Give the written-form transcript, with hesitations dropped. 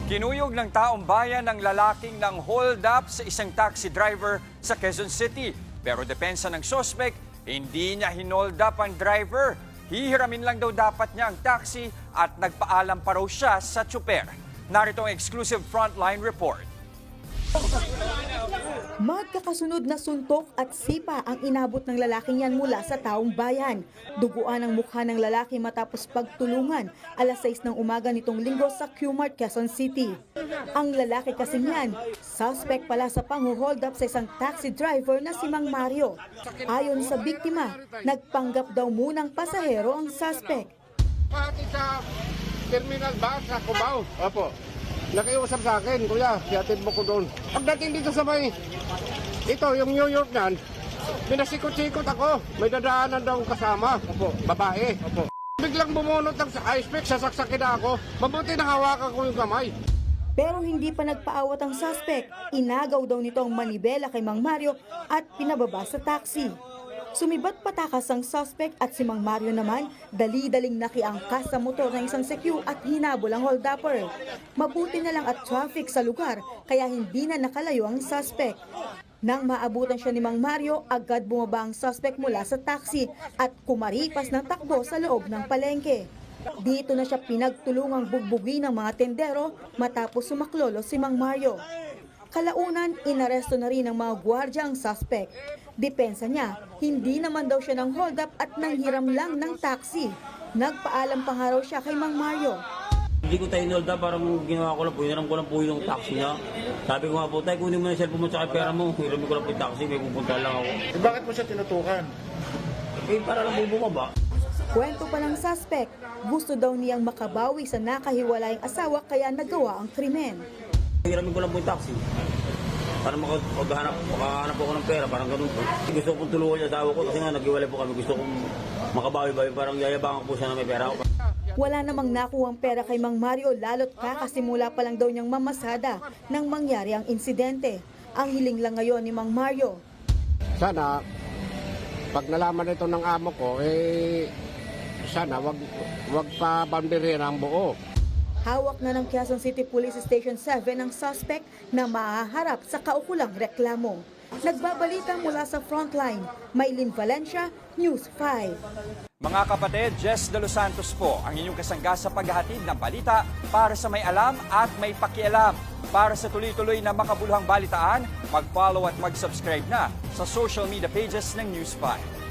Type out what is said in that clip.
Kinuyog ng taong bayan ng lalaking ng hold up sa isang taxi driver sa Quezon City. Pero depensa ng sospek, hindi niya hinold up ang driver. Hihiramin lang daw dapat niya ang taxi at nagpaalam pa raw siya sa tsuper. Narito ang exclusive frontline report. Magkakasunod na suntok at sipa ang inabot ng lalaking yan mula sa taong bayan. Duguan ang mukha ng lalaki matapos pagtulungan alas 6 ng umaga nitong linggo sa Q-Mart, Quezon City. Ang lalaki kasing yan, suspect pala sa pang-hold up sa isang taxi driver na si Mang Mario. Ayon sa biktima, nagpanggap daw munang pasahero ang suspect. Pati sa terminal ba sa Cubao? Opo. Nakiusap sa akin, kuya, siyatin mo ko doon. Pagdating dito sa may, ito, yung New York nan, pinasikot-sikot ako. May dadaanan daw kasama. Opo. Babae. Opo. Biglang bumunot ng ice pick, sasaksakin na ako. Mabuti na hawakan ko yung kamay. Pero hindi pa nagpaawat ang suspect. Inagaw daw nito ang manibela kay Mang Mario at pinababa sa taxi. Sumibat patakas ang suspect at si Mang Mario naman dali-daling nakiangkas sa motor ng isang CQ at hinabol ang hold-upper. Mabuti na lang at traffic sa lugar kaya hindi na nakalayo ang suspect. Nang maabutan siya ni Mang Mario, agad bumaba ang suspect mula sa taxi at kumaripas ng takbo sa loob ng palengke. Dito na siya pinagtulungang bugbugin ng mga tendero matapos sumaklolo si Mang Mario. Kalaunan, inaresto na rin ng mga gwardya ang suspect. Depensa niya, hindi naman daw siya ng hold up at nanghiram lang ng taxi. Nagpaalam pa nga raw siya kay Mang Mario. Hindi ko tayo hold up, parang ginawa ko lang po, hiniram ko lang po yung taxi niya. Sabi ko nga po, tayo kunin mo na cellphone mo at saka pera mo, hiniram ko lang po yung taxi, may pupunta lang ako. Bakit mo siya tinutukan? Eh, para lang po bumaba. Kwento pa ng suspect, gusto daw niyang makabawi sa nakahiwalayang asawa kaya nagawa ang krimen. Hiramin ko lang po yung taxi. Para makahanap ako ng pera, parang ganun po. Gusto kong tulungan yung asawa ko kasi nga naghiwalay po kami. Gusto kong makabawi-bawi, parang yayabangan po siya na may pera ako. Wala namang nakuhang pera kay Mang Mario lalo't kakasimula pa lang daw niyang mamasada nang mangyari ang insidente. Ang hiling lang ngayon ni Mang Mario. Sana, pag nalaman ito ng amo ko, sana wag pa bandirin ang buo. Hawak na ng Quezon City Police Station 7 ang suspect na mahaharap sa kaukulang reklamo. Nagbabalita mula sa Frontline, Maylin Valencia, News 5. Mga kapatid, Jess De Los Santos po ang inyong kasangga sa paghahatid ng balita para sa may alam at may pakialam. Para sa tuloy-tuloy na makabuluhang balitaan, mag-follow at mag-subscribe na sa social media pages ng News 5.